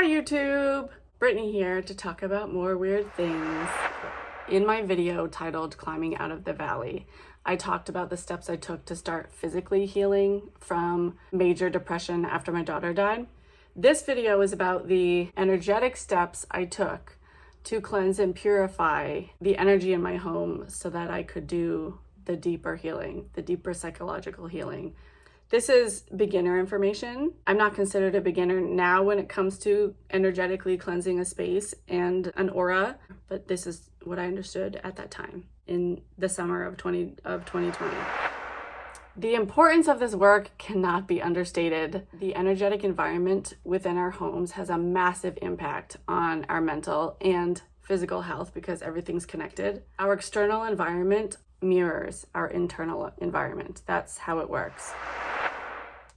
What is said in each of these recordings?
Hi YouTube! Brittany here to talk about more weird things. In my video titled Climbing Out of the Valley, I talked about the steps I took to start physically healing from major depression after my daughter died. This video is about the energetic steps I took to cleanse and purify the energy in my home so that I could do the deeper healing, the deeper psychological healing. This is beginner information. I'm not considered a beginner now when it comes to energetically cleansing a space and an aura, but this is what I understood at that time in the summer of 2020. The importance of this work cannot be understated. The energetic environment within our homes has a massive impact on our mental and physical health because everything's connected. Our external environment mirrors our internal environment. That's how it works.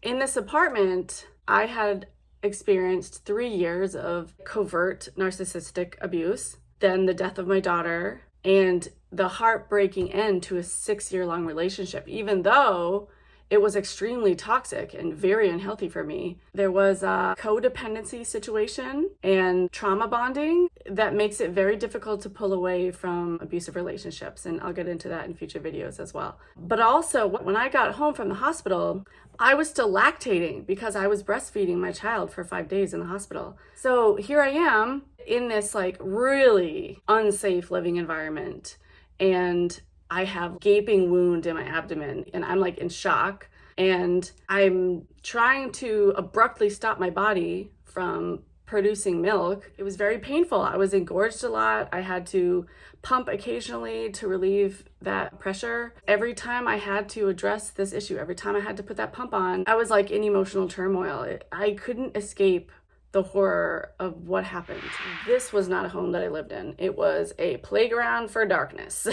In this apartment, I had experienced 3 years of covert narcissistic abuse, then the death of my daughter, and the heartbreaking end to a 6-year-long relationship, even though it was extremely toxic and very unhealthy for me. There was a codependency situation and trauma bonding that makes it very difficult to pull away from abusive relationships, and I'll get into that in future videos as well. But also, when I got home from the hospital, I was still lactating because I was breastfeeding my child for 5 days in the hospital. So here I am in this really unsafe living environment, and I have gaping wound in my abdomen and I'm in shock, and I'm trying to abruptly stop my body from producing milk. It was very painful. I was engorged a lot. I had to pump occasionally to relieve that pressure. Every time I had to address this issue, every time I had to put that pump on, I was in emotional turmoil. I couldn't escape the horror of what happened. This was not a home that I lived in. It was a playground for darkness.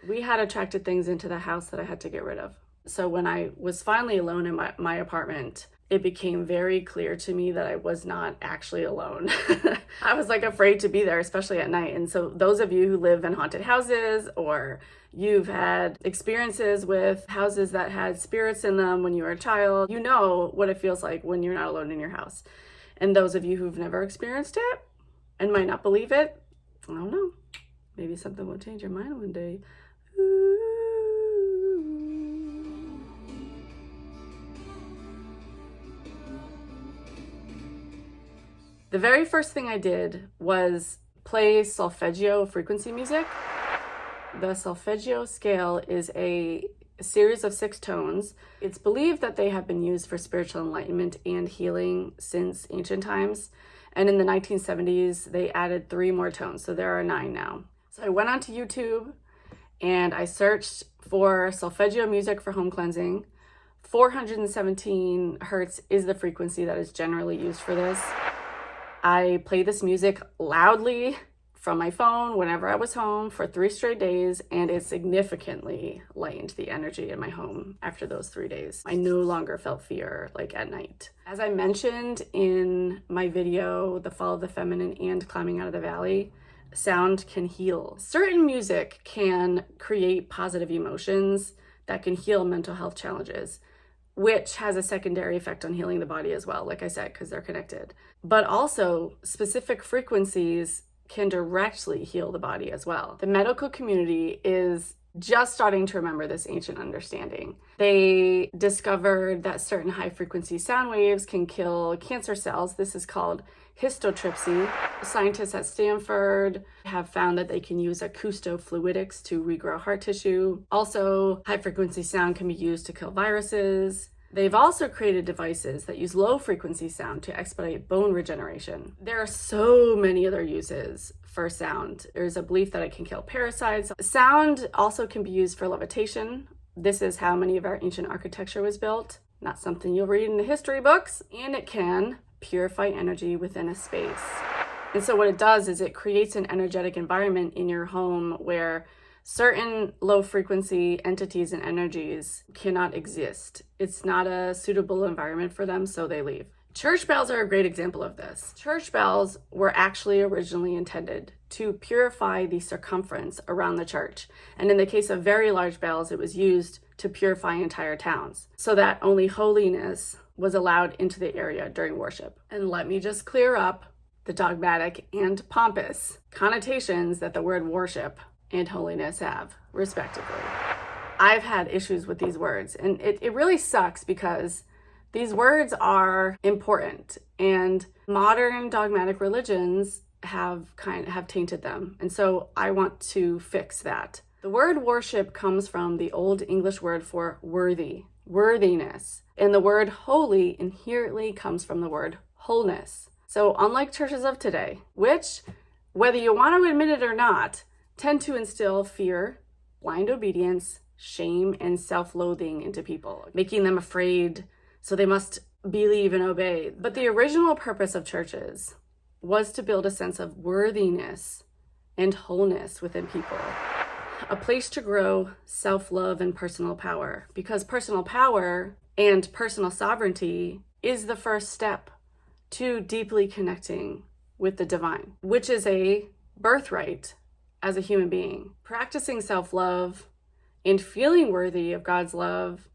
We had attracted things into the house that I had to get rid of. So when I was finally alone in my apartment, it became very clear to me that I was not actually alone. I was afraid to be there, especially at night. And so those of you who live in haunted houses, or you've had experiences with houses that had spirits in them when you were a child, you know what it feels like when you're not alone in your house. And those of you who've never experienced it and might not believe it, I don't know, maybe something will change your mind one day. Ooh. The very first thing I did was play solfeggio frequency music. The solfeggio scale is a series of 6 tones. It's believed that they have been used for spiritual enlightenment and healing since ancient times. And in the 1970s, they added 3 more tones. So there are 9 now. So I went onto YouTube and I searched for solfeggio music for home cleansing. 417 hertz is the frequency that is generally used for this. I played this music loudly from my phone whenever I was home for 3 straight days, and it significantly lightened the energy in my home after those 3 days. I no longer felt fear at night. As I mentioned in my video, The Fall of the Feminine and Climbing Out of the Valley, sound can heal. Certain music can create positive emotions that can heal mental health challenges, which has a secondary effect on healing the body as well, like I said, because they're connected. But also, specific frequencies can directly heal the body as well. The medical community is just starting to remember this ancient understanding. They discovered that certain high frequency sound waves can kill cancer cells. This is called histotrypsy. Scientists at Stanford have found that they can use acoustofluidics to regrow heart tissue. Also, high frequency sound can be used to kill viruses. They've also created devices that use low frequency sound to expedite bone regeneration. There are so many other uses for sound. There's a belief that it can kill parasites. Sound also can be used for levitation. This is how many of our ancient architecture was built. Not something you'll read in the history books. And it can purify energy within a space. And so what it does is it creates an energetic environment in your home where certain low frequency entities and energies cannot exist. It's not a suitable environment for them, so they leave. Church bells are a great example of this. Church bells were actually originally intended to purify the circumference around the church. And in the case of very large bells, it was used to purify entire towns so that only holiness was allowed into the area during worship. And let me just clear up the dogmatic and pompous connotations that the word worship and holiness have, respectively. I've had issues with these words, and it really sucks because these words are important, and modern dogmatic religions have tainted them. And so I want to fix that. The word worship comes from the Old English word for worthy, worthiness. And the word holy inherently comes from the word wholeness. So unlike churches of today, which, whether you want to admit it or not, tend to instill fear, blind obedience, shame, and self-loathing into people, making them afraid, so they must believe and obey. But the original purpose of churches was to build a sense of worthiness and wholeness within people. A place to grow self-love and personal power, because personal power and personal sovereignty is the first step to deeply connecting with the divine, which is a birthright as a human being. Practicing self-love and feeling worthy of God's love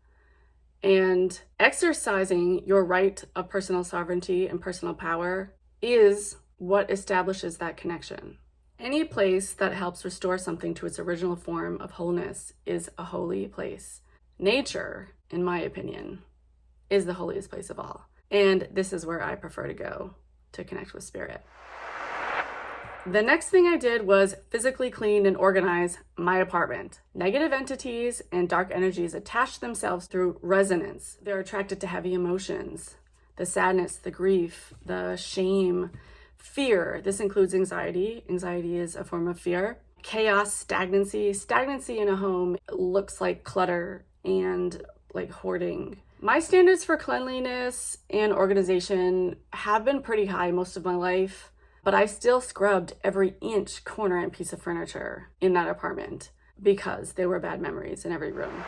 and exercising your right of personal sovereignty and personal power is what establishes that connection. Any place that helps restore something to its original form of wholeness is a holy place. Nature, in my opinion, is the holiest place of all. And this is where I prefer to go to connect with spirit. The next thing I did was physically clean and organize my apartment. Negative entities and dark energies attach themselves through resonance. They're attracted to heavy emotions, the sadness, the grief, the shame, fear. This includes anxiety. Anxiety is a form of fear. Chaos, stagnancy. Stagnancy in a home looks like clutter and like hoarding. My standards for cleanliness and organization have been pretty high most of my life, but I still scrubbed every inch, corner, and piece of furniture in that apartment because there were bad memories in every room.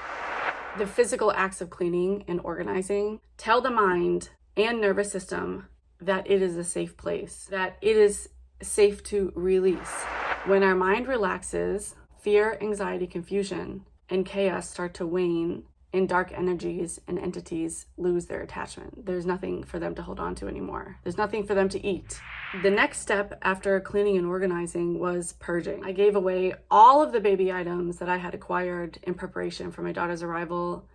The physical acts of cleaning and organizing tell the mind and nervous system that it is a safe place, that it is safe to release. When our mind relaxes, fear, anxiety, confusion, and chaos start to wane, and dark energies and entities lose their attachment. There's nothing for them to hold on to anymore. There's nothing for them to eat. The next step after cleaning and organizing was purging. I gave away all of the baby items that I had acquired in preparation for my daughter's arrival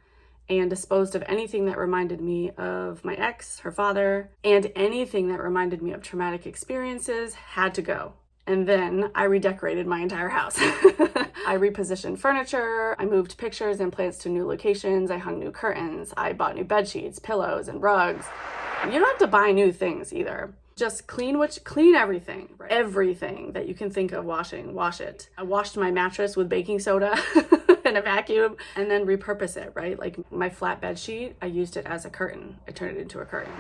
and disposed of anything that reminded me of my ex, her father, and anything that reminded me of traumatic experiences had to go. And then I redecorated my entire house. I repositioned furniture, I moved pictures and plants to new locations, I hung new curtains, I bought new bed sheets, pillows, and rugs. You don't have to buy new things either. Just clean everything. Right? Everything that you can think of washing, wash it. I washed my mattress with baking soda and a vacuum and then repurpose it, right? Like my flat bed sheet, I used it as a curtain. I turned it into a curtain.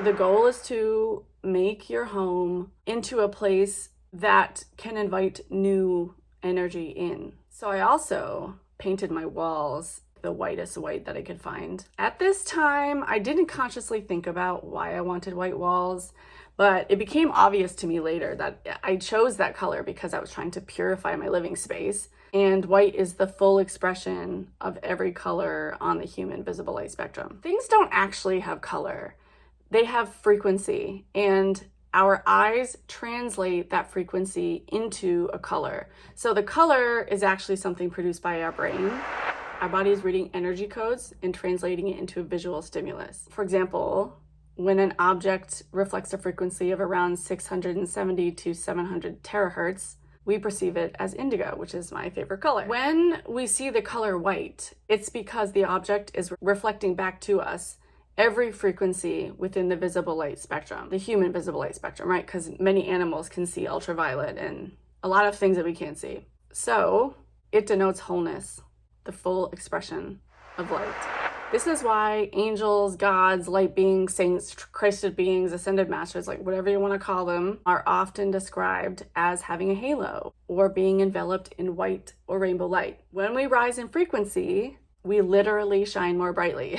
The goal is to make your home into a place that can invite new energy in. So I also painted my walls the whitest white that I could find. At this time, I didn't consciously think about why I wanted white walls, but it became obvious to me later that I chose that color because I was trying to purify my living space. And white is the full expression of every color on the human visible light spectrum. Things don't actually have color. They have frequency, and our eyes translate that frequency into a color. So the color is actually something produced by our brain. Our body is reading energy codes and translating it into a visual stimulus. For example, when an object reflects a frequency of around 670 to 700 terahertz, we perceive it as indigo, which is my favorite color. When we see the color white, it's because the object is reflecting back to us every frequency within the visible light spectrum, the human visible light spectrum, right? Because many animals can see ultraviolet and a lot of things that we can't see. So it denotes wholeness, the full expression of light. This is why angels, gods, light beings, saints, Christed beings, ascended masters, like whatever you want to call them, are often described as having a halo or being enveloped in white or rainbow light. When we rise in frequency, we literally shine more brightly.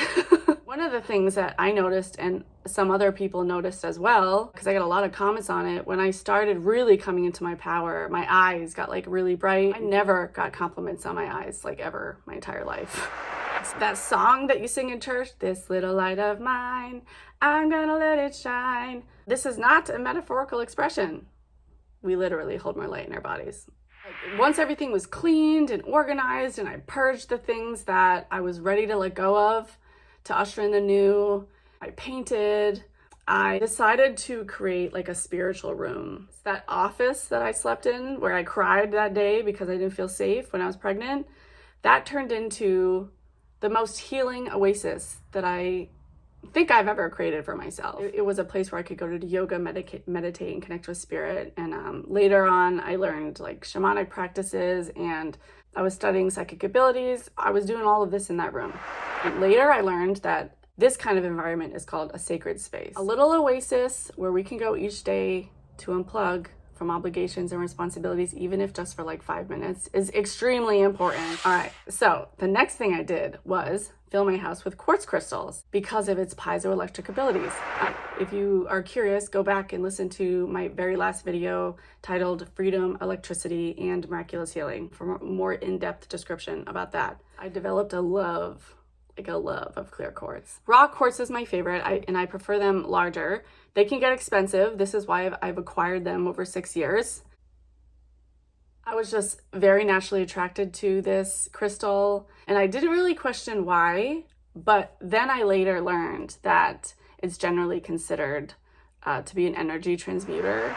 One of the things that I noticed, and some other people noticed as well, because I got a lot of comments on it, when I started really coming into my power, my eyes got like really bright. I never got compliments on my eyes, like ever, my entire life. That song that you sing in church, this little light of mine, I'm gonna let it shine. This is not a metaphorical expression. We literally hold more light in our bodies. Once everything was cleaned and organized and I purged the things that I was ready to let go of to usher in the new, I painted, I decided to create like a spiritual room. It's that office that I slept in where I cried that day because I didn't feel safe when I was pregnant. That turned into the most healing oasis that I think I've ever created for myself. It was a place where I could go to yoga, meditate, and connect with spirit. And later on, I learned like shamanic practices and I was studying psychic abilities. I was doing all of this in that room. And later, I learned that this kind of environment is called a sacred space. A little oasis where we can go each day to unplug from obligations and responsibilities, even if just for like 5 minutes, is extremely important. All right, so the next thing I did was fill my house with quartz crystals because of its piezoelectric abilities. If you are curious, go back and listen to my very last video titled Freedom, Electricity, and Miraculous Healing for a more in-depth description about that. I developed a love of clear quartz. Raw quartz is my favorite, and I prefer them larger. They can get expensive. This is why I've acquired them over 6 years. I was just very naturally attracted to this crystal, and I didn't really question why, but then I later learned that it's generally considered to be an energy transmuter.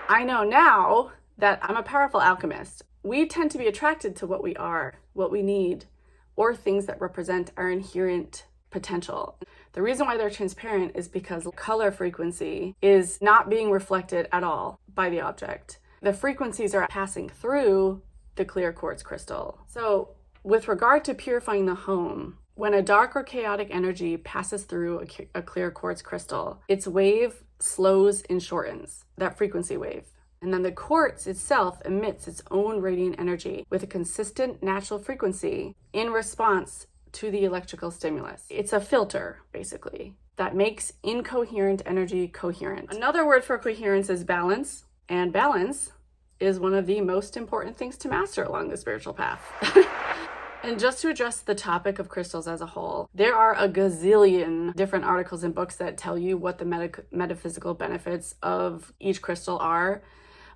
I know now that I'm a powerful alchemist. We tend to be attracted to what we are, what we need, or things that represent our inherent potential. The reason why they're transparent is because color frequency is not being reflected at all by the object. The frequencies are passing through the clear quartz crystal. So with regard to purifying the home, when a dark or chaotic energy passes through a clear quartz crystal, its wave slows and shortens, that frequency wave. And then the quartz itself emits its own radiant energy with a consistent natural frequency in response to the electrical stimulus. It's a filter, basically, that makes incoherent energy coherent. Another word for coherence is balance, and balance is one of the most important things to master along the spiritual path. And just to address the topic of crystals as a whole, there are a gazillion different articles and books that tell you what the metaphysical benefits of each crystal are.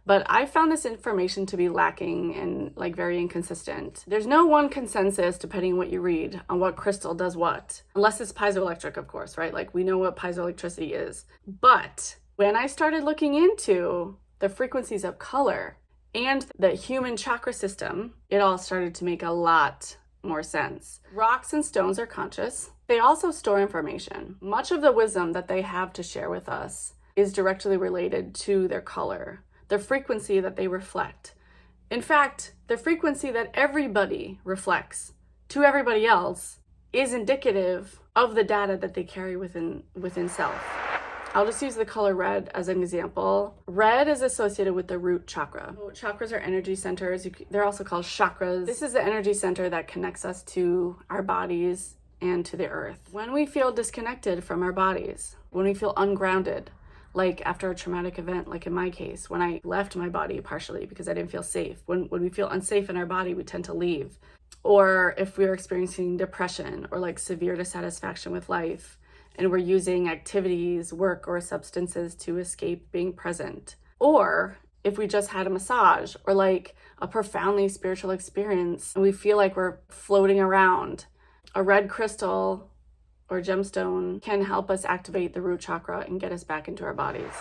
But I found this information to be lacking and like very inconsistent. There's no one consensus, depending on what you read, on what crystal does what. Unless it's piezoelectric, of course, right? Like we know what piezoelectricity is. But when I started looking into the frequencies of color and the human chakra system, it all started to make a lot more sense. Rocks and stones are conscious. They also store information. Much of the wisdom that they have to share with us is directly related to their color, the frequency that they reflect. In fact, the frequency that everybody reflects to everybody else is indicative of the data that they carry within self. I'll just use the color red as an example. Red is associated with the root chakra. Chakras are energy centers. They're also called chakras. This is the energy center that connects us to our bodies and to the earth. When we feel disconnected from our bodies, when we feel ungrounded, like after a traumatic event, like in my case, when I left my body partially because I didn't feel safe. When we feel unsafe in our body, we tend to leave. Or if we're experiencing depression or like severe dissatisfaction with life, and we're using activities, work, or substances to escape being present. Or if we just had a massage or like a profoundly spiritual experience and we feel like we're floating around, a red crystal or gemstone can help us activate the root chakra and get us back into our bodies.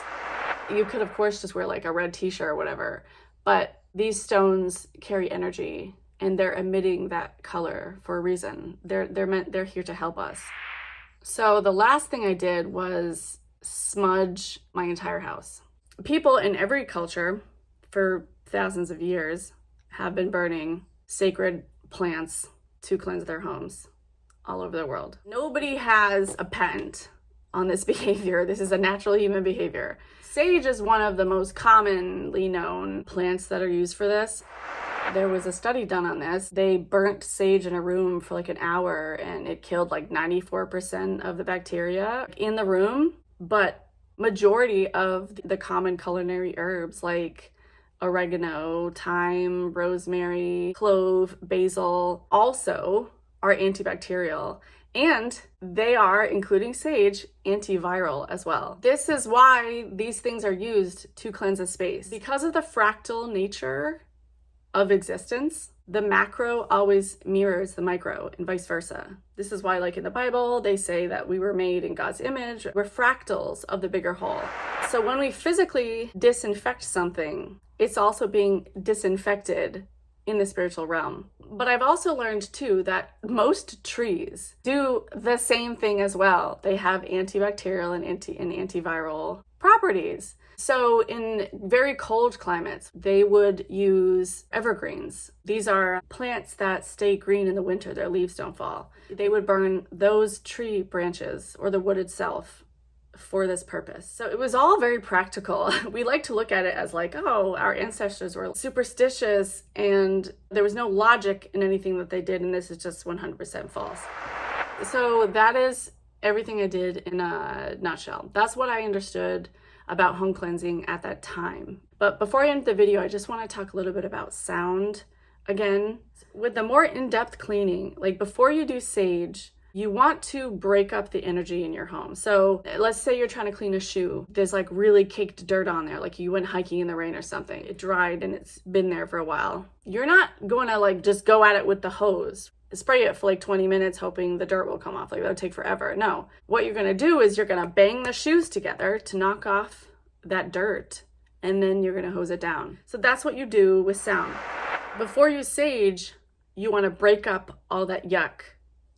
You could, of course, just wear like a red t-shirt or whatever, but these stones carry energy and they're emitting that color for a reason. They're here to help us. So the last thing I did was smudge my entire house. People in every culture for thousands of years have been burning sacred plants to cleanse their homes all over the world. Nobody has a patent on this behavior. This is a natural human behavior. Sage is one of the most commonly known plants that are used for this. There was a study done on this. They burnt sage in a room for like an hour and it killed like 94% of the bacteria in the room. But majority of the common culinary herbs like oregano, thyme, rosemary, clove, basil also are antibacterial, and they are, including sage, antiviral as well. This is why these things are used to cleanse a space. Because of the fractal nature of existence, the macro always mirrors the micro and vice versa. This is why, like in the Bible, they say that we were made in God's image. We're fractals of the bigger whole. So when we physically disinfect something, it's also being disinfected in the spiritual realm. But I've also learned too that most trees do the same thing as well. They have antibacterial and antiviral properties. So in very cold climates, they would use evergreens. These are plants that stay green in the winter. Their leaves don't fall. They would burn those tree branches or the wood itself for this purpose. So it was all very practical. We like to look at it as like, oh, our ancestors were superstitious and there was no logic in anything that they did, and this is just 100% false. So that is everything I did in a nutshell. That's what I understood about home cleansing at that time. But before I end the video, I just want to talk a little bit about sound. Again, with the more in-depth cleaning, like before you do sage, you want to break up the energy in your home. So let's say you're trying to clean a shoe. There's like really caked dirt on there, like you went hiking in the rain or something. It dried and it's been there for a while. You're not going to like just go at it with the hose. Spray it for like 20 minutes hoping the dirt will come off. Like that would take forever. No, what you're going to do is you're going to bang the shoes together to knock off that dirt, and then you're going to hose it down. So that's what you do with sound. Before you sage, you want to break up all that yuck,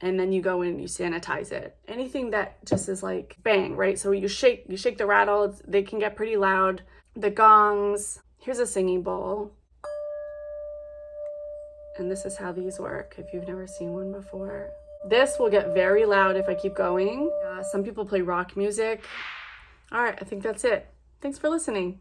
and then you go in and you sanitize it. Anything that just is like bang, right? So you shake the rattle. They can get pretty loud. The gongs. Here's a singing bowl. And this is how these work if you've never seen one before. This will get very loud if I keep going. Some people play rock music. All right, I think that's it. Thanks for listening.